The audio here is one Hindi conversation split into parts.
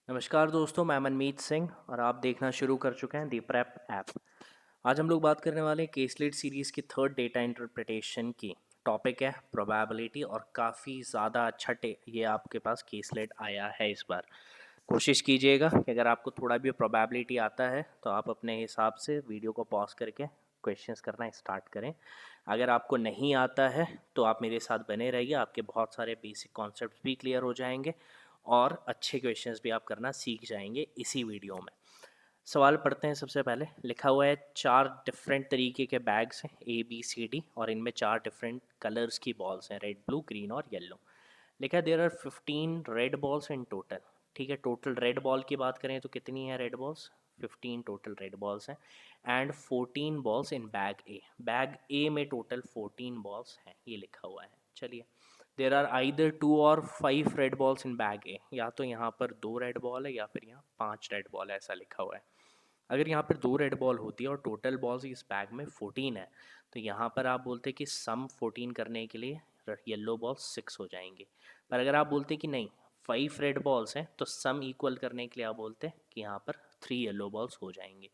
नमस्कार दोस्तों, मैं मनमीत सिंह और आप देखना शुरू कर चुके हैं दी प्रेप ऐप। आज हम लोग बात करने वाले हैं केसलेट सीरीज़ की थर्ड डेटा इंटरप्रिटेशन की। टॉपिक है प्रोबेबिलिटी और काफ़ी ज़्यादा अच्छा ये आपके पास केसलेट आया है इस बार। कोशिश कीजिएगा कि अगर आपको थोड़ा भी प्रोबेबिलिटी आता है तो आप अपने हिसाब से वीडियो को पॉज करके क्वेश्चंस करना स्टार्ट करें। अगर आपको नहीं आता है तो आप मेरे साथ बने रहिए, आपके बहुत सारे बेसिक कॉन्सेप्ट्स भी क्लियर हो जाएंगे और अच्छे क्वेश्चंस भी आप करना सीख जाएंगे इसी वीडियो में। सवाल पढ़ते हैं। सबसे पहले लिखा हुआ है 4 डिफरेंट तरीके के बैग्स हैं ABCD और इनमें 4 डिफरेंट कलर्स की बॉल्स हैं, रेड, ब्लू, ग्रीन और येलो। लिखा है there are 15 red balls in total. ठीक है, टोटल रेड बॉल की बात करें तो कितनी है red balls? 15 total red balls हैं एंड 14 बॉल्स इन बैग ए में टोटल 14 बॉल्स हैं, ये लिखा हुआ है। चलिए, देर आर आइदर 2 और 5 रेड बॉल्स इन बैग ए, या तो यहाँ पर 2 रेड बॉल है या फिर यहाँ 5 रेड बॉल है, ऐसा लिखा हुआ है। अगर यहाँ पर 2 रेड बॉल होती है और टोटल बॉल्स इस बैग में 14 है तो यहाँ पर आप बोलते कि सम 14 करने के लिए येलो बॉल्स 6 हो जाएंगे। पर अगर आप बोलते कि नहीं 5 रेड बॉल्स हैं तो सम इक्वल करने के लिए आप बोलते कि यहाँ पर 3 येलो बॉल्स हो जाएंगे।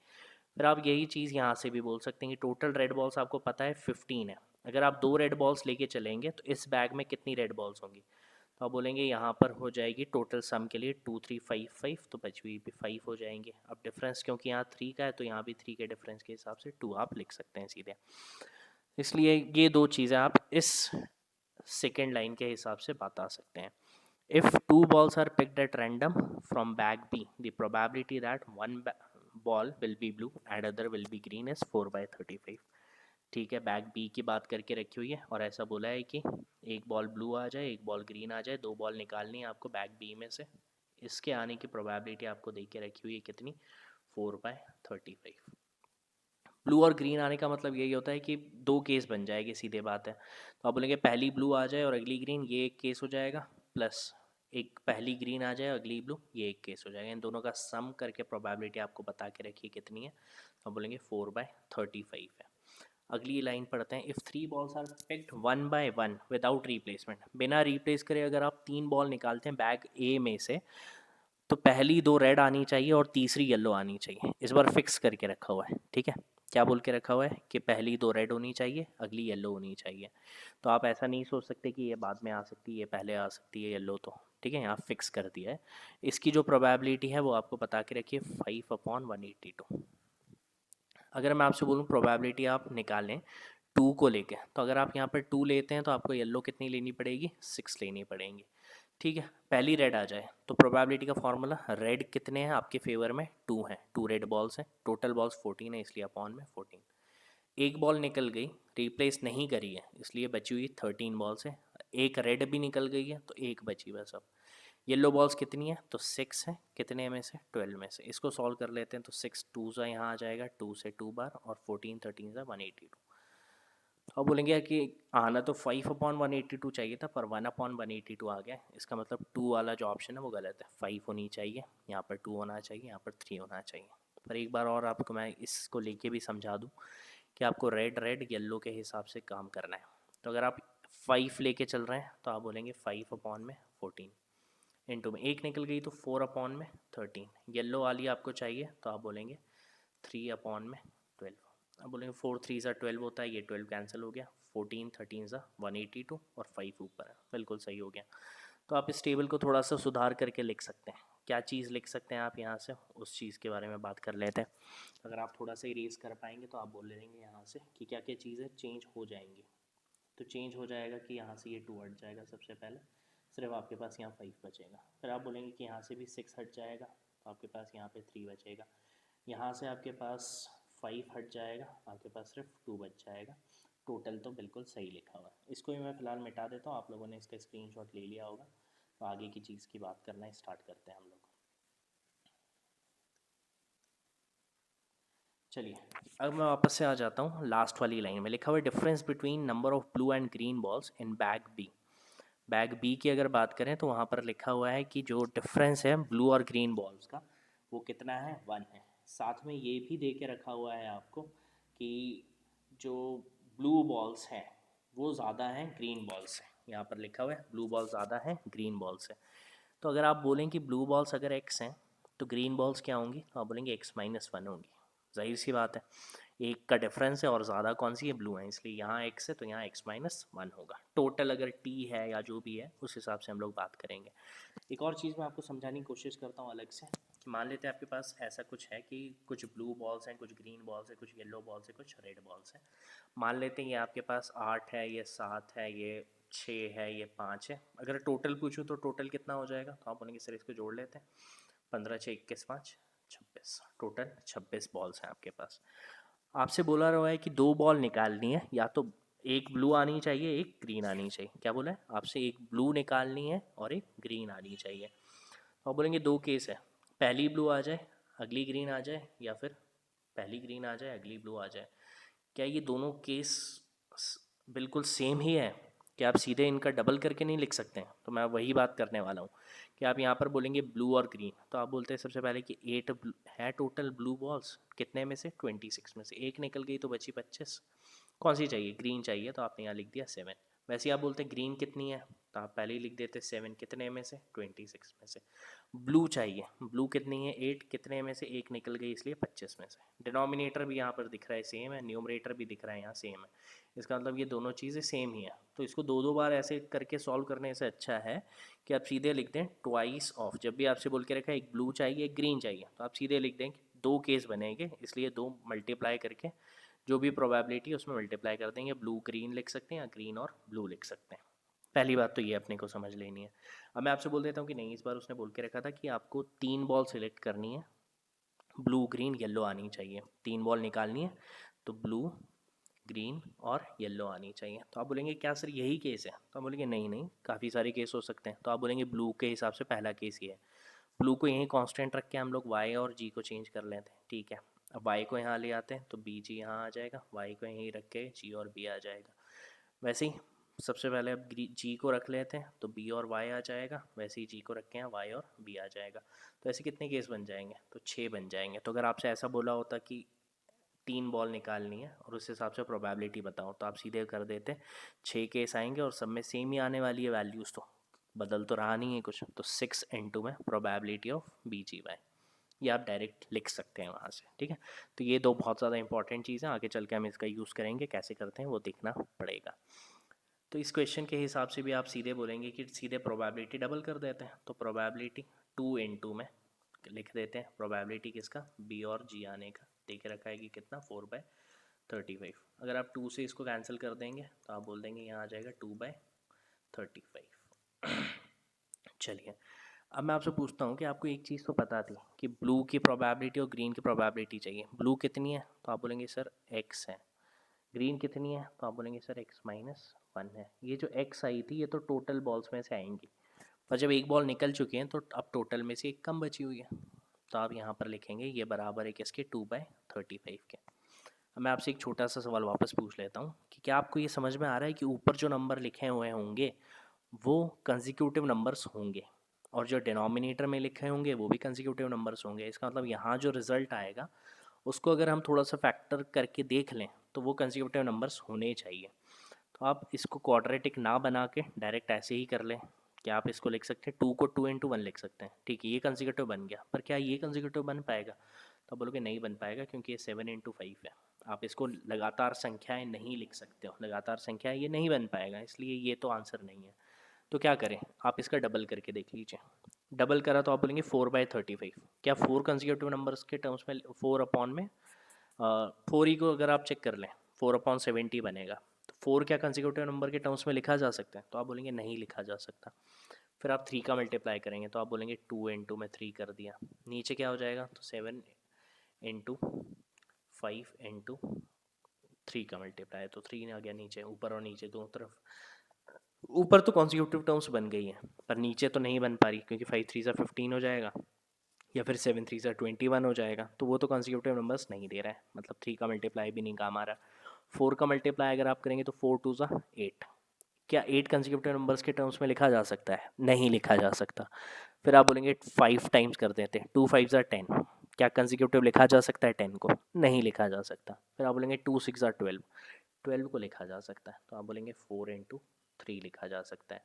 फिर आप यही चीज़ यहाँ से भी बोल सकते हैं कि टोटल रेड बॉल्स आपको पता है 15 है। अगर आप 2 रेड बॉल्स लेके चलेंगे तो इस बैग में कितनी रेड बॉल्स होंगी? तो आप बोलेंगे यहाँ पर हो जाएगी टोटल सम के लिए 2 3 5 5, तो बची हुई भी 5 हो जाएंगे। अब डिफरेंस क्योंकि यहाँ 3 का है तो यहाँ भी 3 के डिफरेंस के हिसाब से 2 आप लिख सकते हैं सीधे। इसलिए ये दो चीज़ें आप इस सेकेंड लाइन के हिसाब से बता सकते हैं। If two balls are picked at random from bag B, the probability that one ball will be blue and other will be green is 4/35। ठीक है, बैग बी की बात करके रखी हुई है और ऐसा बोला है कि एक बॉल ब्लू आ जाए एक बॉल ग्रीन आ जाए, 2 बॉल निकालनी है आपको बैग बी में से। इसके आने की प्रोबेबिलिटी आपको दे के रखी हुई है कितनी? 4/35। ब्लू और ग्रीन आने का मतलब यही होता है कि 2 केस बन जाएगी, सीधे बात है। तो आप बोलेंगे पहली ब्लू आ जाए और अगली ग्रीन, ये एक केस हो जाएगा, प्लस एक पहली ग्रीन आ जाए अगली ब्लू, ये एक केस हो जाएगा। इन दोनों का सम करके प्रोबेबिलिटी आपको बता के रखिए कितनी है, तो आप बोलेंगे 4/35 है। अगली लाइन पढ़ते हैं। If 3 balls are picked 1 by 1 without replacement, बिना रिप्लेस करे अगर आप 3 बॉल निकालते हैं बैग ए में से तो पहली 2 रेड आनी चाहिए और तीसरी येलो आनी चाहिए। इस बार फिक्स करके रखा हुआ है, ठीक है। क्या बोल के रखा हुआ है कि पहली 2 रेड होनी चाहिए अगली येलो होनी चाहिए। तो आप ऐसा नहीं सोच सकते कि ये बाद में आ सकती है ये पहले आ सकती है येलो, तो ठीक है यहाँ फिक्स कर दिया है। इसकी जो प्रोबेबिलिटी है वो आपको बता के रखिए 5/182। अगर मैं आपसे बोलूँ प्रोबेबिलिटी आप निकालें 2 को लेके, तो अगर आप यहाँ पर 2 लेते हैं तो आपको येलो कितनी लेनी पड़ेगी? 6 लेनी पड़ेंगी। ठीक है, पहली रेड आ जाए तो प्रोबेबिलिटी का फॉर्मूला, रेड कितने हैं आपके फेवर में? 2 हैं, 2 रेड बॉल्स हैं, टोटल बॉल्स 14 है इसलिए अपॉन में 14। एक बॉल निकल गई, रिप्लेस नहीं करी है इसलिए बची हुई 13 बॉल्स है। एक रेड भी निकल गई है तो एक बची बस। अब येलो बॉल्स कितनी है? तो 6 है, कितने में से? 12 में से। इसको सॉल्व कर लेते हैं तो 6 2 सा यहाँ आ जाएगा, 2 से 2 बार, और 14 13 सा 182। अब बोलेंगे कि आना तो 5/182 चाहिए था पर 1/182 आ गया। इसका मतलब 2 वाला जो ऑप्शन है वो गलत है, 5 होनी चाहिए, यहाँ पर 2 होना चाहिए, यहाँ पर 3 होना चाहिए। पर एक बार और आपको मैं इसको लेके भी समझा दूँ कि आपको रेड रेड येलो के हिसाब से काम करना है। तो अगर आप 5 लेके चल रहे हैं तो आप बोलेंगे 5/14, इंटू में एक निकल गई तो 4/13। येलो वाली आपको चाहिए तो आप बोलेंगे 3/12। अब बोलेंगे 4 3 सा 12 होता है, ये 12 कैंसिल हो गया, 14 13 सा 182 और 5 ऊपर है, बिल्कुल सही हो गया। तो आप इस टेबल को थोड़ा सा सुधार करके लिख सकते हैं। क्या चीज़ लिख सकते हैं आप यहाँ से, उस चीज़ के बारे में बात कर लेते हैं। अगर आप थोड़ा सा इरेज कर पाएंगे तो आप बोल लेंगे यहाँ से कि क्या क्या चीज़ें चेंज हो जाएंगी। तो चेंज हो जाएगा कि यहाँ से ये 2 हट जाएगा, सबसे पहले सिर्फ आपके पास यहाँ 5 बचेगा। फिर आप बोलेंगे कि यहाँ से भी 6 हट जाएगा तो आपके पास यहाँ पे 3 बचेगा। यहाँ से आपके पास 5 हट जाएगा, आपके पास सिर्फ 2 बच जाएगा। टोटल तो बिल्कुल सही लिखा हुआ है। इसको भी मैं फ़िलहाल मिटा देता हूँ, आप लोगों ने इसका स्क्रीनशॉट ले लिया होगा। तो आगे की चीज़ की बात करना स्टार्ट करते हैं हम लोग। चलिए, अब मैं वापस से आ जाता हूँ लास्ट वाली लाइन में। लिखा हुआ है difference between number of blue and green balls in bag B. Bag B की अगर बात करें तो वहाँ पर लिखा हुआ है कि जो डिफरेंस है ब्लू और ग्रीन बॉल्स का वो कितना है? 1 है। साथ में ये भी दे के रखा हुआ है आपको कि जो ब्लू बॉल्स हैं वो ज़्यादा हैं ग्रीन बॉल से। यहाँ पर लिखा हुआ है ब्लू बॉल ज़्यादा है ग्रीन बॉल से। तो अगर आप बोलें कि ब्लू बॉल्स अगर x हैं तो ग्रीन बॉल्स क्या होंगी, तो आप बोलेंगे x-1 होंगी। जाहिर सी बात है, एक का डिफरेंस है और ज़्यादा कौन सी है, ब्लू है, इसलिए यहाँ x है तो यहाँ x-1 होगा। टोटल अगर t है या जो भी है उस हिसाब से हम लोग बात करेंगे। एक और चीज़ मैं आपको समझाने की कोशिश करता हूँ अलग से। मान लेते हैं आपके पास ऐसा कुछ है कि कुछ ब्लू बॉल्स हैं, कुछ ग्रीन बॉल्स हैं, कुछ येलो बॉल्स हैं, कुछ रेड बॉल्स हैं। मान लेते हैं ये आपके पास 8 है, ये 7 है, ये 6 है, ये 5 है। अगर टोटल पूछूँ तो टोटल कितना हो जाएगा, तो आप बोलेंगे सर इसको जोड़ लेते हैं। 15 6 21 5 26, टोटल 26 बॉल्स हैं आपके पास। आपसे बोला रहा है कि 2 बॉल निकालनी है, या तो एक ब्लू आनी चाहिए, एक ग्रीन आनी चाहिए। क्या बोला है आपसे, एक ब्लू निकालनी है और एक ग्रीन आनी चाहिए। तो आप बोलेंगे दो केस है, पहली ब्लू आ जाए अगली ग्रीन आ जाए, या फिर पहली ग्रीन आ जाए अगली ब्लू आ जाए। क्या ये दोनों केस बिल्कुल सेम ही है, कि आप सीधे इनका डबल करके नहीं लिख सकते हैं? तो मैं वही बात करने वाला हूँ कि आप यहाँ पर बोलेंगे ब्लू और ग्रीन, तो आप बोलते हैं सबसे पहले कि 8 है टोटल ब्लू बॉल्स, कितने में से 26 में से एक निकल गई तो बची 25। कौन सी चाहिए, ग्रीन चाहिए, तो आपने यहाँ लिख दिया 7। वैसे ही आप बोलते हैं ग्रीन कितनी है, तो आप पहले ही लिख देते 7, कितने में से 26 में से। ब्लू चाहिए, ब्लू कितनी है 8, कितने में से एक निकल गई इसलिए 25 में से। डिनोमिनेटर भी यहाँ पर दिख रहा है सेम है, न्यूमरेटर भी दिख रहा है यहाँ सेम है, इसका मतलब ये दोनों चीज़ें सेम ही है। तो इसको दो दो बार ऐसे करके सॉल्व करने से अच्छा है कि आप सीधे लिख दें ट्वाइस ऑफ। जब भी आपसे बोल के रखा है एक ब्लू चाहिए एक ग्रीन चाहिए, तो आप सीधे लिख दें कि दो केस बनेंगे, इसलिए दो मल्टीप्लाई करके जो भी प्रोबेबिलिटी है उसमें मल्टीप्लाई कर देंगे। ब्लू ग्रीन लिख सकते हैं या ग्रीन और ब्लू लिख सकते हैं। पहली बात तो ये अपने को समझ लेनी है। अब मैं आपसे बोल देता हूँ कि नहीं, इस बार उसने बोल के रखा था कि आपको 3 बॉल सिलेक्ट करनी है, ब्लू ग्रीन येलो आनी चाहिए, 3 बॉल निकालनी है तो ब्लू ग्रीन और येलो आनी चाहिए। तो आप बोलेंगे क्या सर यही केस है, तो आप बोलेंगे नहीं नहीं, काफ़ी सारे केस हो सकते हैं। तो आप बोलेंगे ब्लू के हिसाब से पहला केस ये है, ब्लू को यहीं कांस्टेंट रख के हम लोग वाई और जी को चेंज कर लेते हैं, ठीक है। अब वाई को यहाँ ले आते हैं तो बी जी यहाँ आ जाएगा, वाई को यहीं रख के जी और बी आ जाएगा। वैसे ही सबसे पहले अब जी को रख लेते हैं तो बी और वाई आ जाएगा, वैसे ही जी को रख के यहाँ वाई और बी आ जाएगा। तो ऐसे कितने केस बन जाएंगे, तो 6 बन जाएंगे। तो अगर आपसे ऐसा बोला होता कि 3 बॉल निकालनी है और उस हिसाब से प्रोबेबिलिटी बताओ, तो आप सीधे कर देते 6 केस आएंगे और सब में सेम ही आने वाली है वैल्यूज़, तो बदल तो रहा नहीं है कुछ। तो 6 में probability of B G Y, ये आप डायरेक्ट लिख सकते हैं वहाँ से, ठीक है। तो ये दो बहुत ज़्यादा इंपॉर्टेंट चीज़ें, आगे चल के हम इसका यूज़ करेंगे, कैसे करते हैं वो देखना पड़ेगा। तो इस क्वेश्चन के हिसाब से भी आप सीधे बोलेंगे कि सीधे प्रोबेबिलिटी डबल कर देते हैं, तो प्रोबेबिलिटी 2 में लिख देते हैं, प्रोबेबिलिटी किसका, बी और जी आने का। दे के रखा है कि कितना 4/35। अगर आप 2 से इसको कैंसिल कर देंगे तो आप बोल देंगे यहाँ आ जाएगा 2/35। चलिए, अब मैं आपसे पूछता हूँ कि आपको एक चीज़ तो पता थी कि ब्लू की प्रोबेबिलिटी और ग्रीन की प्रोबेबिलिटी चाहिए। ब्लू कितनी है, तो आप बोलेंगे सर x है। ग्रीन कितनी है, तो आप बोलेंगे सर x-1 है। ये जो x आई थी ये तो टोटल बॉल्स में से आएंगी, पर जब एक बॉल निकल चुकी है तो अब टोटल में से एक कम बची हुई है, तो आप यहाँ पर लिखेंगे ये बराबर है किसके, 2/35 के। अब मैं आपसे एक छोटा सा सवाल वापस पूछ लेता हूँ कि क्या आपको ये समझ में आ रहा है कि ऊपर जो नंबर लिखे हुए होंगे वो कंसेक्यूटिव नंबर्स होंगे, और जो डिनोमिनेटर में लिखे होंगे वो भी कंसेक्यूटिव नंबर्स होंगे। इसका मतलब यहाँ जो रिज़ल्ट आएगा उसको अगर हम थोड़ा सा फैक्टर करके देख लें तो वो कंसेक्यूटिव नंबर्स होने चाहिए। तो आप इसको क्वाड्रेटिक ना बना के डायरेक्ट ऐसे ही कर लें कि आप इसको लिख सकते हैं 2 को 2 × 1 लिख सकते हैं, ठीक है, ये कंसेक्यूटिव बन गया। पर क्या ये कंसेक्यूटिव बन पाएगा, तो बोलोगे नहीं बन पाएगा क्योंकि ये 7 × 5 है। आप इसको लगातार संख्याएं नहीं लिख सकते हो, लगातार संख्याएं ये नहीं बन पाएगा, इसलिए ये तो आंसर नहीं है। तो क्या करें, आप इसका डबल करके देख लीजिए। डबल करा तो आप बोलेंगे 4/35। क्या 4 कंसेक्यूटिव नंबर्स के टर्म्स में 4 अपॉन में 4 ही को अगर आप चेक कर लें 4/70 बनेगा। तो 4 क्या कंसेक्यूटिव नंबर के टर्म्स में लिखा जा सकता है, तो आप बोलेंगे नहीं लिखा जा सकता। फिर आप 3 का मल्टीप्लाई करेंगे तो आप बोलेंगे 2 × में 3 कर दिया, नीचे क्या हो जाएगा, तो 7 × 5 × 3 का मल्टीप्लाई, तो 3 आ गया नीचे, ऊपर और नीचे दोनों तरफ। ऊपर तो कॉन्सिक्यूटिव टर्म्स बन गई हैं पर नीचे तो नहीं बन पा रही, क्योंकि 5 3 15 हो जाएगा या फिर 7 3 21 हो जाएगा, तो वो तो कॉन्सिक्यूटिव नंबर्स नहीं दे रहा है, मतलब 3 का मल्टीप्लाई भी नहीं काम आ रहा। 4 का मल्टीप्लाई अगर आप करेंगे तो 4 2 8। क्या 8 कंसेक्यूटिव नंबर्स के टर्म्स में लिखा जा सकता है, नहीं लिखा जा सकता। फिर आप बोलेंगे 5 टाइम्स कर देते हैं, 2 5 10। क्या कंसेक्यूटिव लिखा जा सकता है 10 को, नहीं लिखा जा सकता। फिर आप बोलेंगे 2 6 12, 12 को लिखा जा सकता है, तो आप बोलेंगे 4 × 3 लिखा जा सकता है।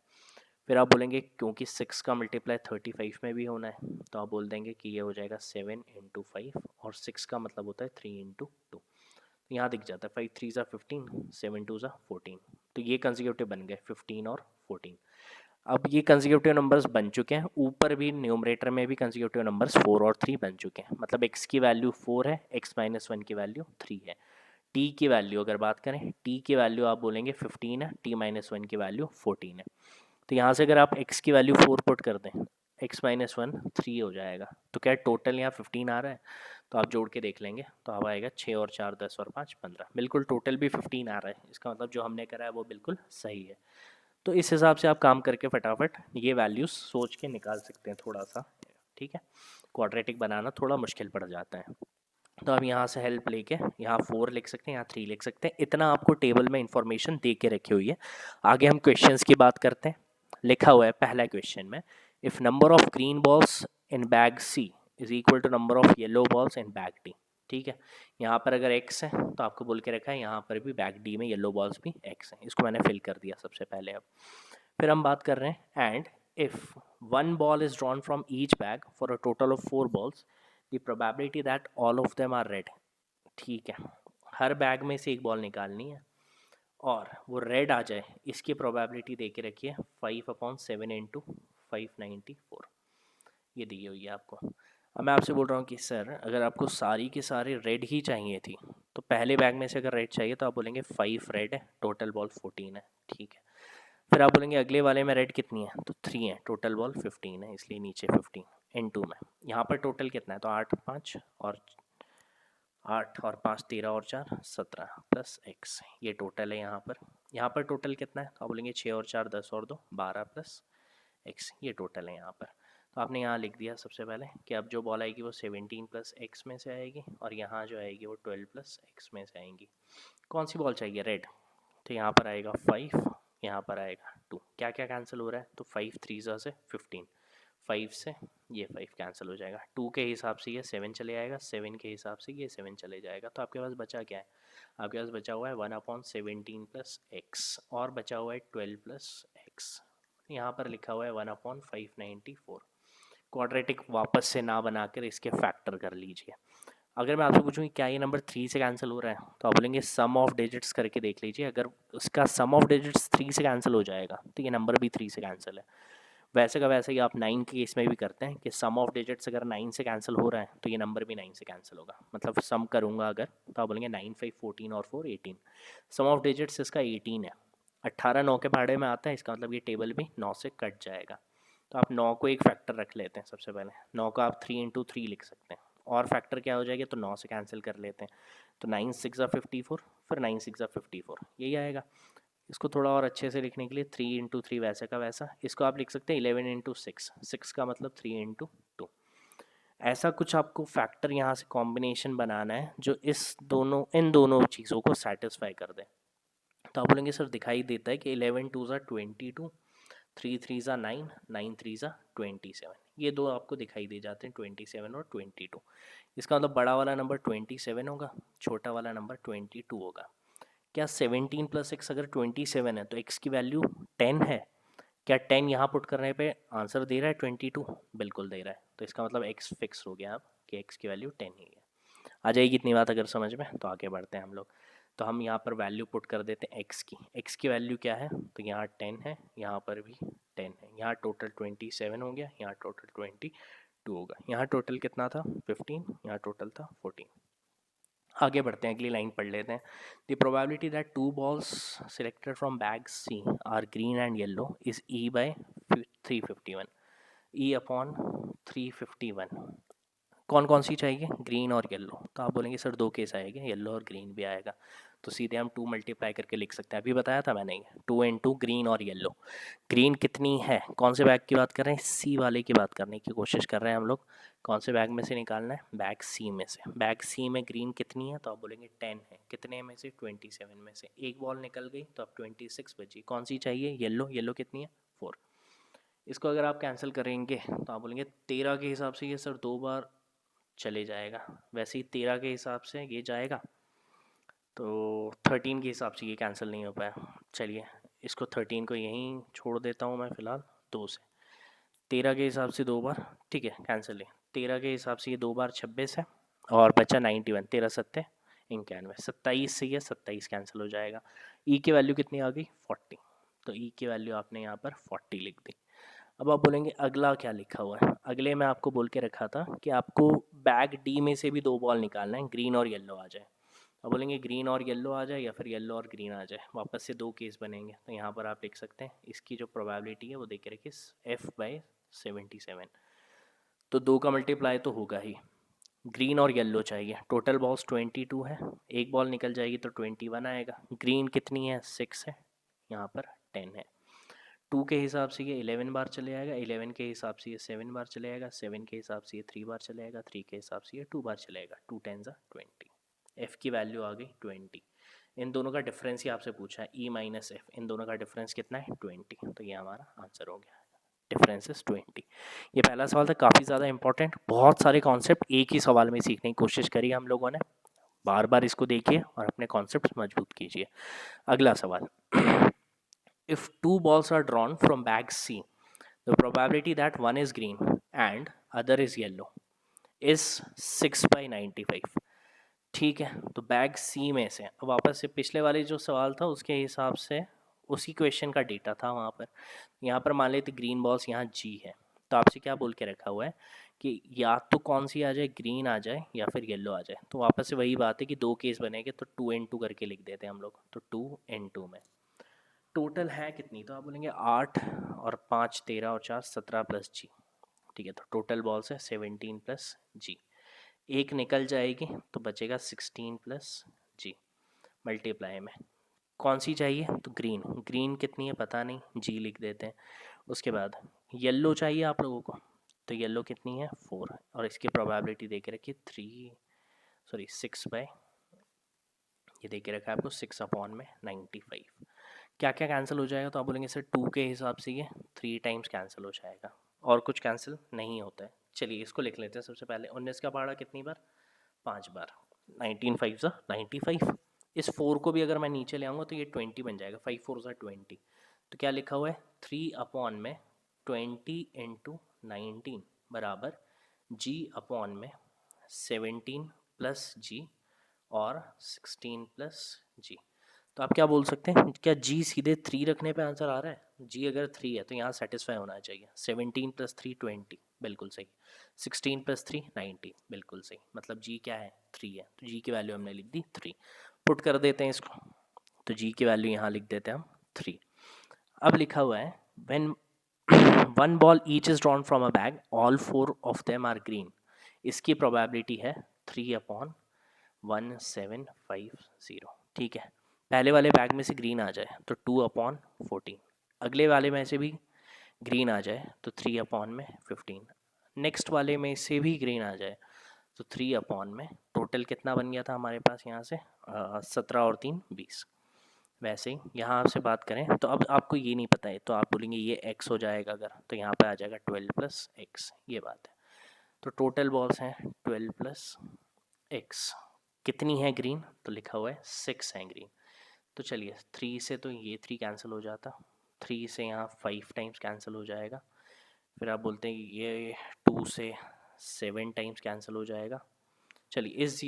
फिर आप बोलेंगे क्योंकि 6 का मल्टीप्लाई 35 में भी होना है, तो आप बोल देंगे कि ये हो जाएगा 7 इंटू 5, और 6 का मतलब होता है 3 इंटू 2। यहाँ दिख जाता है 5 3 ज़ा 15, 7 2 ज़ा 14। तो ये कंसेक्यूटिव बन गए 15 और 14। अब ये कंसेक्यूटिव नंबर्स बन चुके हैं, ऊपर भी न्यूमरेटर में भी कंसेक्यूटिव नंबर्स 4 और 3 बन चुके हैं, मतलब x की वैल्यू 4 है, x-1 की वैल्यू 3 है। t की वैल्यू अगर बात करें, t की वैल्यू आप बोलेंगे 15 है, t-1 की वैल्यू 14 है। तो यहाँ से अगर आप x की वैल्यू 4 पुट कर दें, x-1 3 हो जाएगा। तो क्या टोटल यहाँ 15 आ रहा है, तो आप जोड़ के देख लेंगे, तो अब आएगा 6 और 4 10 और 5 15, बिल्कुल टोटल भी 15 आ रहा है। इसका मतलब जो हमने करा है वो बिल्कुल सही है। तो इस हिसाब से आप काम करके फटाफट ये वैल्यूज़ सोच के निकाल सकते हैं थोड़ा सा, ठीक है। क्वाड्रेटिक बनाना थोड़ा मुश्किल पड़ जाता है। तो आप यहाँ से हेल्प लेके यहाँ 4 लिख सकते हैं, यहाँ 3 लिख सकते हैं। इतना आपको टेबल में इंफॉर्मेशन दे के रखी हुई है। आगे हम क्वेश्चंस की बात करते हैं। लिखा हुआ है पहला क्वेश्चन में, if number of green balls in bag C is equal to number of yellow balls in bag D. ठीक है, यहाँ पर अगर x है तो आपको बोल के रखा है यहाँ पर भी बैग डी में येलो बॉल्स भी x है। इसको मैंने फिल कर दिया सबसे पहले। अब फिर हम बात कर रहे हैं, and if one ball is drawn from each bag for a total of 4 balls, the probability that all of them are red. ठीक है, हर बैग में से एक बॉल निकालनी है और वो रेड आ जाए, इसकी प्रोबेबिलिटी दे के रखिए 5/7 इंटू 594, ये दी हुई है आपको। अब मैं आपसे बोल रहा हूँ कि सर अगर आपको सारी की सारी रेड ही चाहिए थी, तो पहले बैग में से अगर रेड चाहिए तो आप बोलेंगे 5 रेड है, टोटल बॉल 14 है। ठीक है, फिर आप बोलेंगे अगले वाले में रेड कितनी है, तो 3 है, टोटल बॉल 15 है, इसलिए नीचे 15 इन 2 में। यहाँ पर टोटल कितना है, तो 8 5 और 8 और 5 13 और 4 17 प्लस x, ये टोटल है यहाँ पर। यहाँ पर टोटल कितना है, तो आप बोलेंगे 6 और 4 10 और 2 12 प्लस x, ये टोटल है यहाँ पर। तो आपने यहाँ लिख दिया सबसे पहले कि अब जो बॉल आएगी वो 17 प्लस x में से आएगी, और यहाँ जो आएगी वो 12 प्लस x में से आएंगी। कौन सी बॉल चाहिए, रेड। तो यहाँ पर आएगा 5, यहाँ पर आएगा 2। क्या क्या कैंसिल हो रहा है, तो 5 3 से 15, 5 से ये 5 कैंसिल हो जाएगा, 2 के हिसाब से ये 7 चले जाएगा, 7 के हिसाब से ये 7 चले जाएगा। तो आपके पास बचा क्या है, आपके पास बचा हुआ है 1/17 प्लस एक्स, और बचा हुआ है 12 प्लस एक्स। यहाँ पर लिखा हुआ है 1/594। क्वाड्रेटिक वापस से ना बनाकर इसके फैक्टर कर लीजिए। अगर मैं आपसे पूछूँ कि क्या ये नंबर 3 से कैंसिल हो रहा है, तो आप बोलेंगे सम ऑफ डिजिट्स करके देख लीजिए। अगर उसका सम ऑफ डिजिट्स 3 से कैंसिल हो जाएगा तो ये नंबर भी 3 से कैंसिल है। वैसे का वैसे ही आप 9 के केस में भी करते हैं कि सम ऑफ डिजिट्स अगर 9 से कैंसिल हो रहा है तो ये नंबर भी 9 से कैंसिल होगा। मतलब सम करूँगा अगर, तो आप बोलेंगे 9 5 14 और 4 18। सम ऑफ डिजिट्स इसका 18 है। 18 9 के पहाड़े में आता है, इसका मतलब ये टेबल भी 9 से कट जाएगा। तो आप 9 को एक फैक्टर रख लेते हैं सबसे पहले। 9 को आप 3 इंटू 3 लिख सकते हैं, और फैक्टर क्या हो जाएगा, तो 9 से कैंसिल कर लेते हैं। तो 9 6 54, फिर 9 6 54, यही आएगा। इसको थोड़ा और अच्छे से लिखने के लिए 3 इंटू 3 वैसे का वैसा, इसको आप लिख सकते हैं 11 इंटू 6, 6 का मतलब 3 इंटू 2। ऐसा कुछ आपको फैक्टर यहाँ से कॉम्बिनेशन बनाना है जो इन दोनों चीज़ों को सेटिस्फाई कर दे। तो आप बोलेंगे सर दिखाई देता है कि 11 2 ज़ा 22, 3 3 ज़ा 9, 9 3 ज़ा 27, ये दो आपको दिखाई दे जाते हैं 27 और 22। इसका मतलब बड़ा वाला नंबर 27 होगा, छोटा वाला नंबर 22 होगा। क्या 17 प्लस एक्स अगर 27 है तो एक्स की वैल्यू 10 है। क्या 10 यहाँ पुट करने पे आंसर दे रहा है 22, बिल्कुल दे रहा है। तो इसका मतलब एक्स फिक्स हो गया अब कि एक्स की वैल्यू 10 ही है। आ जाएगी इतनी बात अगर समझ में, तो आगे बढ़ते हैं हम लोग। तो हम यहाँ पर वैल्यू पुट कर देते हैं एक्स की वैल्यू क्या है, तो यहाँ 10 है, यहाँ पर भी 10 है, यहाँ टोटल 27 हो गया, यहाँ टोटल 22 होगा, यहाँ टोटल कितना था 15, यहाँ टोटल था 14। आगे बढ़ते हैं, अगली लाइन पढ़ लेते हैं। The probability that 2 balls selected from bag C are green and yellow is E by 351, E upon 351। कौन कौन सी चाहिए, ग्रीन और येलो। तो आप बोलेंगे सर दो केस आएंगे, येलो और ग्रीन भी आएगा। तो सीधे हम 2 मल्टीप्लाई करके लिख सकते हैं, अभी बताया था मैंने, 2 इंटू ग्रीन और येलो। ग्रीन कितनी है, कौन से बैग की बात कर रहे हैं, सी वाले की बात करने की कोशिश कर रहे हैं हम लोग। कौन से बैग में से निकालना है, बैग सी में से। बैग सी में ग्रीन कितनी है, तो आप बोलेंगे 10 है, कितने में से 27 में से। एक बॉल निकल गई तो अब 26 बची, कौन सी चाहिए, येलो। येलो कितनी है 4। इसको अगर आप कैंसिल करेंगे तो आप बोलेंगे 13 के हिसाब से ये सर 2 बार चले जाएगा, वैसे ही 13 के हिसाब से ये जाएगा, तो 13 के हिसाब से ये कैंसिल नहीं हो पाया। चलिए इसको 13 को यहीं छोड़ देता हूँ मैं फ़िलहाल, 2 से, 13 के हिसाब से 2 बार, ठीक है कैंसिल है, 13 के हिसाब से ये 2 बार 26 है और बचा 91, 13 सत्ते 91, 27 से ये 27 कैंसिल हो जाएगा। ई की वैल्यू कितनी आ गई 40, तो ई की वैल्यू आपने यहाँ पर 40 लिख दी। अब आप बोलेंगे अगला क्या लिखा हुआ है, अगले में आपको बोल के रखा था कि आपको बैग डी में से भी 2 बॉल निकालना है, ग्रीन और येलो आ जाए। अब बोलेंगे ग्रीन और येलो आ जाए या फिर येलो और ग्रीन आ जाए, वापस से 2 केस बनेंगे। तो यहाँ पर आप लिख सकते हैं इसकी जो प्रोबेबिलिटी है वो देख के रखिए F/77, तो 2 का मल्टीप्लाई तो होगा ही। ग्रीन और येलो चाहिए, टोटल बॉल्स 22 है, एक बॉल निकल जाएगी तो 21 आएगा। ग्रीन कितनी है 6 है, यहाँ पर 10 है। 2 के हिसाब से ये 11 बार चले आएगा, 11 के हिसाब से ये 7 बार चले आएगा, 7 के हिसाब से ये 3 बार चले आएगा, 3 के हिसाब से ये 2 बार चलेगा, 2 10 20। एफ़ की वैल्यू आ गई 20। इन दोनों का डिफरेंस ही आपसे पूछा है, ई माइनस एफ, इन दोनों का डिफरेंस कितना है 20, तो ये हमारा आंसर हो गया, डिफरेंस इज 20। ये पहला सवाल था, काफ़ी ज़्यादा इंपॉर्टेंट, बहुत सारे कॉन्सेप्ट एक ही सवाल में सीखने की कोशिश करी हम लोगों ने, बार बार इसको देखिए और अपने कॉन्सेप्ट मजबूत कीजिए। अगला सवाल, if two balls are drawn from bag C, the probability that one is green and other is yellow is 6/95। ठीक है, तो बैग सी में से, अब वापस से पिछले वाले जो सवाल था उसके हिसाब से उसी क्वेश्चन का डेटा था वहाँ पर, यहाँ पर मान लेते ग्रीन बॉल्स यहाँ जी है, तो आपसे क्या बोल के रखा हुआ है कि या तो कौन सी आ जाए, ग्रीन आ जाए या फिर येलो आ जाए। तो वापस से वही बात है कि 2 केस बनेंगे, तो 2 n 2 करके लिख देते हैं हम लोग, तो 2 n 2 में टोटल है कितनी, तो आप बोलेंगे 8 और 5 13 और 4 17 प्लस जी, ठीक है, तो टोटल बॉल्स है 17 प्लस जी, एक निकल जाएगी तो बचेगा 16 प्लस जी, मल्टीप्लाई में कौन सी चाहिए, तो ग्रीन, ग्रीन कितनी है पता नहीं, जी लिख देते हैं। उसके बाद येलो चाहिए आप लोगों को, तो येलो कितनी है 4, और इसकी प्रोबेबिलिटी दे के रखिए 6 ये दे के रखा है आपको 6/95। क्या क्या कैंसिल हो जाएगा, तो आप बोलेंगे सर 2 के हिसाब से ये 3 टाइम्स कैंसिल हो जाएगा, और कुछ कैंसिल नहीं होता है। चलिए इसको लिख लेते हैं सबसे पहले, 19 का पहाड़ा कितनी बार 5 बार, 19 5 95। इस 4 को भी अगर मैं नीचे ले आऊँगा तो ये 20 बन जाएगा, 5 4 20। तो क्या लिखा हुआ है 3/20 × 19 बराबर G/17 प्लस जी और 16 प्लस जी। तो आप क्या बोल सकते हैं, क्या जी सीधे 3 रखने पे आंसर आ रहा है, जी अगर 3 है तो यहाँ सेटिस्फाई होना चाहिए। 17 प्लस 3 20, बिल्कुल सही। 16 प्लस 3 90, बिल्कुल सही, मतलब जी क्या है 3 है, तो जी की वैल्यू हमने लिख दी 3। पुट कर देते हैं इसको, तो जी की वैल्यू यहाँ लिख देते हैं हम 3। अब लिखा हुआ है when one ball each is drawn from a bag, all 4 of them are green, इसकी प्रोबेबिलिटी है 3/1750। ठीक है, पहले वाले बैग में से ग्रीन आ जाए तो 2/14, अगले वाले में से भी ग्रीन आ जाए तो 3/15, नेक्स्ट वाले में से भी ग्रीन आ जाए तो 3 में, टोटल कितना बन गया था हमारे पास यहाँ से 17 और 3 20। वैसे ही यहाँ आपसे बात करें तो अब आपको ये नहीं पता है, तो आप बोलेंगे ये x हो जाएगा अगर, तो यहाँ पे आ जाएगा 12 प्लस एक्स, ये बात है। तो टोटल बॉल्स हैं 12 प्लस एक्स, कितनी है ग्रीन, तो लिखा हुआ है 6 है ग्रीन। तो चलिए 3 से तो ये 3 कैंसिल हो जाता, 3 से यहाँ 5 टाइम्स कैंसिल हो जाएगा, फिर आप बोलते हैं ये 2 से 7 टाइम्स कैंसिल हो जाएगा। चलिए इस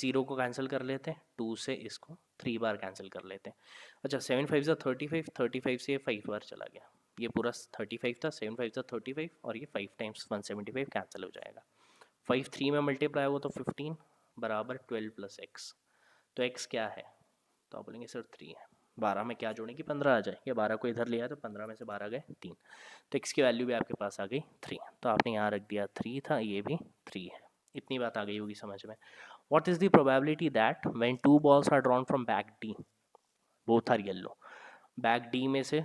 ज़ीरो को कैंसिल कर लेते हैं, 2 से इसको 3 बार कैंसिल कर लेते हैं। अच्छा 7 5 35, 35 से ये 5 बार चला गया, ये पूरा 35 था, 7 5 35 और ये 5 टाइम्स 175 कैंसिल हो जाएगा। 5 3 में मल्टीप्लाई हुआ तो 15 बराबर 12 प्लस एक्स, तो एक्स क्या है, तो आप बोलेंगे सर 3 है। 12 में क्या जोड़ें कि 15 आ जाए, या 12 को इधर लिया तो 15 में से 12 गए 3, तो एक्स की वैल्यू भी आपके पास आ गई 3, तो आपने यहाँ रख दिया 3 था, ये भी 3 है। इतनी बात आ गई होगी समझ में। What is the probability that when two balls are drawn from bag D, both are yellow, bag D में से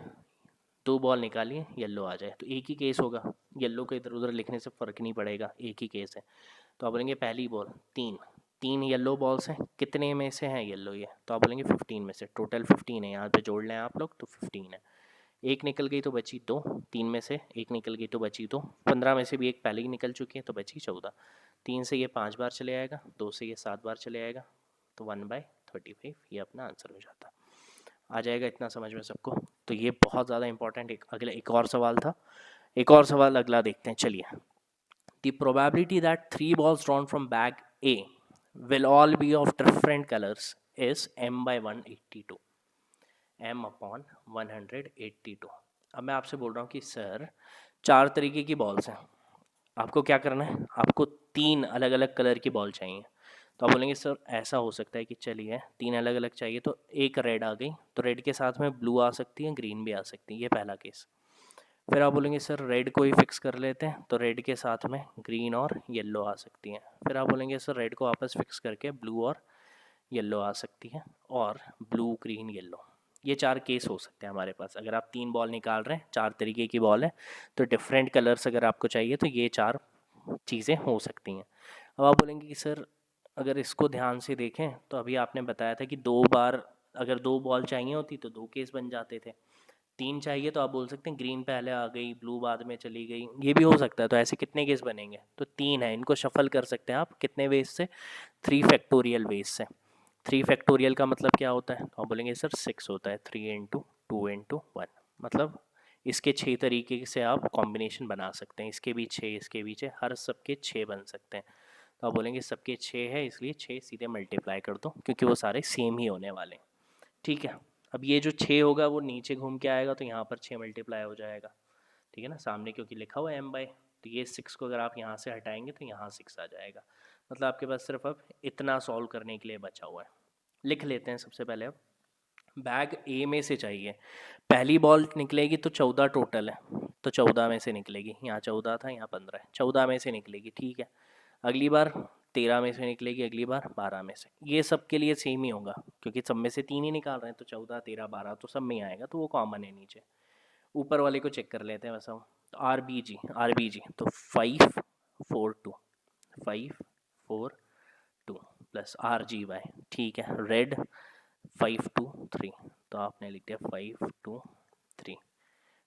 2 बॉल निकालिए येलो आ जाए, तो एक ही केस होगा, येलो को इधर उधर लिखने से फ़र्क नहीं पड़ेगा, एक ही केस है। तो आप बोलेंगे पहली बॉल 3 येलो बॉल्स हैं, कितने में से हैं येलो ये, तो आप बोलेंगे 15 में से, टोटल 15 है, यहाँ पे जोड़ लें आप लोग तो 15 है। एक निकल गई तो बची 2, 3 में से एक निकल गई तो बची 2, 15 में से भी एक पहले ही निकल चुकी है तो बची 14, 3 से ये 5 बार चले आएगा, 2 से ये 7 बार चले आएगा, तो 1/35 ये अपना आंसर हो जाता। आ जाएगा इतना समझ में सबको? तो ये बहुत ज़्यादा इंपॉर्टेंट एक और सवाल था। एक और सवाल अगला देखते हैं, चलिए। The probability that three balls drawn from bag A will all be of different colors is m by 182, m upon 182। अब मैं आपसे बोल रहा हूँ कि सर 4 तरीके की बॉल्स हैं, आपको क्या करना है, आपको 3 अलग अलग कलर की बॉल चाहिए। तो आप बोलेंगे सर ऐसा हो सकता है कि चलिए 3 अलग अलग चाहिए तो एक रेड आ गई, तो रेड के साथ में ब्लू आ सकती है, ग्रीन भी आ सकती है, ये पहला केस। फिर आप बोलेंगे सर रेड को ही फिक्स कर लेते हैं, तो रेड के साथ में ग्रीन और येलो आ सकती हैं। फिर आप बोलेंगे सर रेड को वापस फिक्स करके ब्लू और येलो आ सकती है, और ब्लू ग्रीन येलो। ये 4 केस हो सकते हैं हमारे पास। अगर आप 3 बॉल निकाल रहे हैं, 4 तरीके की बॉल है, तो डिफरेंट कलर्स अगर आपको चाहिए तो ये 4 चीज़ें हो सकती हैं। अब आप बोलेंगे कि सर अगर इसको ध्यान से देखें तो अभी आपने बताया था कि 2 बार अगर 2 बॉल चाहिए होती तो 2 केस बन जाते थे, 3 चाहिए तो आप बोल सकते हैं ग्रीन पहले आ गई, ब्लू बाद में चली गई, ये भी हो सकता है। तो ऐसे कितने केस बनेंगे? तो 3 है, इनको शफल कर सकते हैं आप कितने वेज से? 3 फैक्टोरियल वेज से। 3 फैक्टोरियल का मतलब क्या होता है? तो आप बोलेंगे सर 6 होता है, 3 इंटू 2 इंटू 1, मतलब इसके 6 तरीके से आप कॉम्बिनेशन बना सकते हैं। इसके भी 6, इसके भी 6, हर सबके 6 बन सकते हैं। तो आप बोलेंगे सबके 6 है इसलिए 6 सीधे मल्टीप्लाई कर दो, क्योंकि वो सारे सेम ही होने वाले हैं। ठीक है, अब ये जो 6 होगा वो नीचे घूम के आएगा, तो यहाँ पर 6 मल्टीप्लाई हो जाएगा। ठीक है ना, सामने क्योंकि लिखा हुआ है m बाई, तो ये 6 को अगर आप यहाँ से हटाएंगे तो यहाँ 6 आ जाएगा। मतलब आपके पास सिर्फ अब इतना सॉल्व करने के लिए बचा हुआ है। लिख लेते हैं सबसे पहले। अब बैग ए में से चाहिए, पहली बॉल निकलेगी तो 14 टोटल है, तो 14 में से निकलेगी। यहाँ 14 था, यहाँ 15 है, 14 में से निकलेगी। ठीक है, अगली बार 13 में से निकलेगी, अगली बार 12 में से। ये सब के लिए सेम ही होगा, क्योंकि सब में से 3 ही निकाल रहे हैं, तो 14 13 12 तो सब में ही आएगा, तो वो कॉमन है नीचे। ऊपर वाले को चेक कर लेते हैं वैसा हो। तो आर बी जी तो 5 4 2, 5 4 2 प्लस RGY। ठीक है, रेड 5 2 3, तो आपने लिख दिया 5 2 3।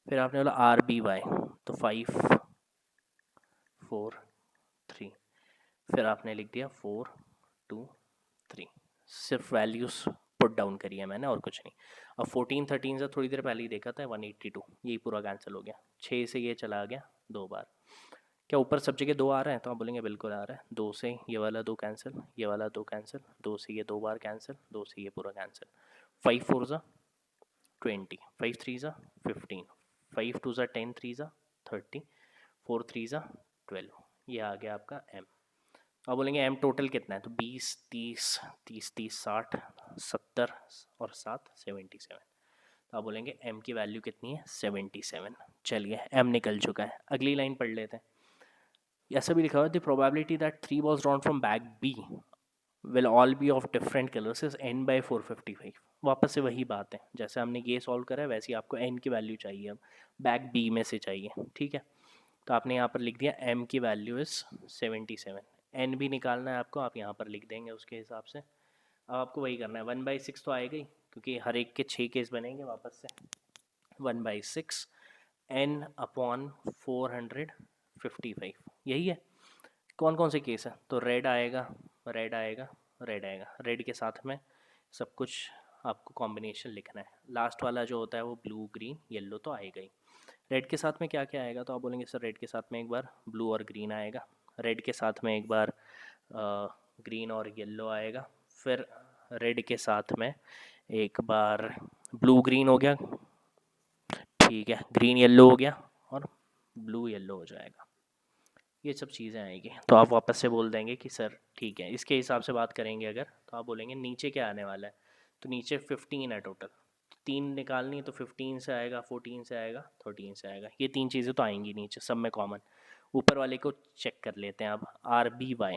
फिर आपने बोला RBY, तो 5 4 3, फिर आपने लिख दिया 4 2 3। सिर्फ वैल्यूज पुट डाउन करी है मैंने और कुछ नहीं। अब 14 13 से थोड़ी देर पहले ही देखा था 182, यही पूरा कैंसिल हो गया। 6 से ये चला गया 2 बार। क्या ऊपर सब जगह 2 आ रहा है? तो आप बोलेंगे बिल्कुल आ रहा है। 2 से ये वाला 2 कैंसिल, ये वाला 2 कैंसिल, 2 से ये 2 बार कैंसिल, 2 से ये पूरा कैंसिल। 5 4 ज़ा 20, 5 3 ज़ा 15, 5 2 ज़ा 10, 3 ज़ा 30, 4 3 ज़ा 12। ये आ गया आपका M। अब बोलेंगे एम टोटल कितना है? तो 20 30 30 30 60 70 और 7 77। तो आप बोलेंगे एम की वैल्यू कितनी है? 77। चलिए एम निकल चुका है। अगली लाइन पढ़ लेते हैं। ऐसा भी लिखा हुआ है, the probability that 3 balls drawn from bag B will all be of different colors is n by 455। वापस से वही बात है, जैसे हमने ये सॉल्व करा है वैसे ही आपको n की वैल्यू चाहिए, अब बैग B में से चाहिए। ठीक है, तो आपने यहाँ पर लिख दिया m की वैल्यू इज़ 77। n भी निकालना है आपको, आप यहाँ पर लिख देंगे उसके हिसाब से। अब आपको वही करना है, 1/6 तो आएगा ही, क्योंकि हर एक के 6 केस बनेंगे। वापस से 1/6 n अपॉन 455, यही है। कौन कौन से केस है? तो रेड आएगा, रेड आएगा, रेड आएगा, रेड के साथ में सब कुछ आपको कॉम्बिनेशन लिखना है। लास्ट वाला जो होता है वो ब्लू ग्रीन येलो तो आएगा ही। रेड के साथ में क्या क्या आएगा? तो आप बोलेंगे सर रेड के साथ में एक बार ब्लू और ग्रीन आएगा, रेड के साथ में एक बार ग्रीन और येलो आएगा, फिर रेड के साथ में एक बार ब्लू ग्रीन हो गया, ठीक है, ग्रीन येलो हो गया, और ब्लू येलो हो जाएगा। ये सब चीज़ें आएगी, तो आप वापस से बोल देंगे कि सर ठीक है, इसके हिसाब से बात करेंगे अगर, तो आप बोलेंगे नीचे क्या आने वाला है? तो नीचे 15 है टोटल, 3 निकालनी है, तो 15 से आएगा, 14 से आएगा, 13 से आएगा। ये 3 चीज़ें तो आएंगी नीचे सब में कॉमन। ऊपर वाले को चेक कर लेते हैं अब। आर बी वाई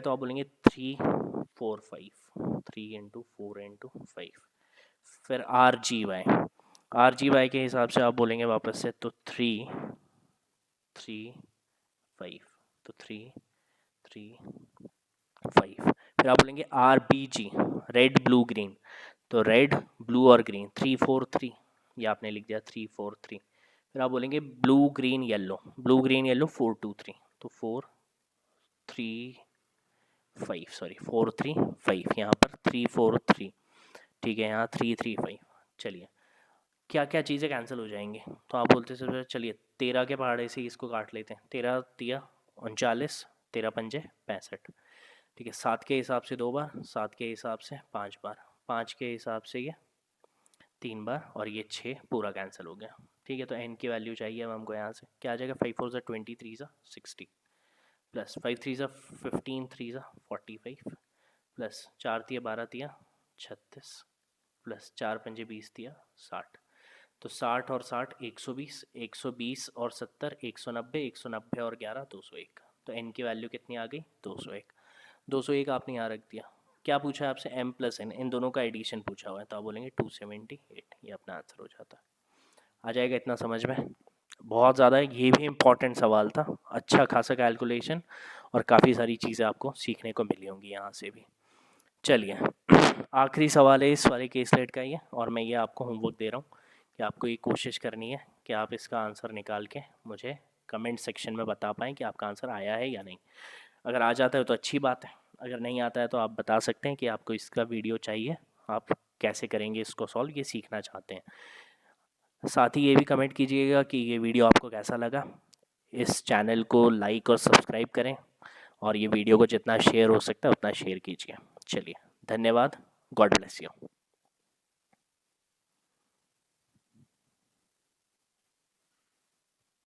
तो आप बोलेंगे 3 4 5, 3 इंटू 4 इंटू 5। फिर आर जी वाई के हिसाब से आप बोलेंगे वापस से, तो 3 3 5, तो 3 3 5। फिर आप बोलेंगे RBG, रेड ब्लू ग्रीन, तो रेड ब्लू और ग्रीन 3 4 3, ये आपने लिख दिया 3 4 3। फिर आप बोलेंगे ब्लू ग्रीन येलो, 4 2 3, तो 4 3 5, सॉरी 4 3 5, यहाँ पर 3 4 3। ठीक है, यहाँ 335। चलिए क्या क्या चीज़ें कैंसिल हो जाएंगी, तो आप बोलते सबसे चलिए 13 के पहाड़े से इसको काट लेते हैं। 13 तिया 39, 13 पंजे 65। ठीक है, 7 के हिसाब से 2 बार, 7 के हिसाब से 5 बार, 5 के हिसाब से ये 3 बार, और ये 6 पूरा कैंसिल हो गया। ठीक है, तो एन की वैल्यू चाहिए अब हमको। यहाँ से क्या आ जाएगा, 5 4 20, 3 60, प्लस 5 3 15, 3 45, प्लस 4 तिया 12 तिया 36, प्लस 4 पंजे 20 तिया 60। तो 60 और 60 120, 120 और 70 190, 190 और 11 201। तो एन की वैल्यू कितनी आ गई, 201। 201 आपने यहाँ रख दिया। क्या पूछा है आपसे, m प्लस n, इन दोनों का एडिशन पूछा हुआ है, तो आप बोलेंगे 278। ये अपना आंसर हो जाता है। आ जाएगा इतना समझ में, बहुत ज़्यादा ये भी इम्पॉर्टेंट सवाल था, अच्छा खासा कैलकुलेशन, और काफ़ी सारी चीज़ें आपको सीखने को मिली होंगी यहाँ से भी। चलिए आखिरी सवाल है इस वाले केस स्लेट का ये, और मैं ये आपको होमवर्क दे रहा हूँ कि आपको ये कोशिश करनी है कि आप इसका आंसर निकाल के मुझे कमेंट सेक्शन में बता पाएँ कि आपका आंसर आया है या नहीं। अगर आ जाता है तो अच्छी बात है, अगर नहीं आता है तो आप बता सकते हैं कि आपको इसका वीडियो चाहिए, आप कैसे करेंगे इसको सॉल्व, ये सीखना चाहते हैं। साथ ही ये भी कमेंट कीजिएगा कि ये वीडियो आपको कैसा लगा। इस चैनल को लाइक और सब्सक्राइब करें, और ये वीडियो को जितना शेयर हो सकता है उतना शेयर कीजिए। चलिए धन्यवाद, गॉड ब्लेस यू।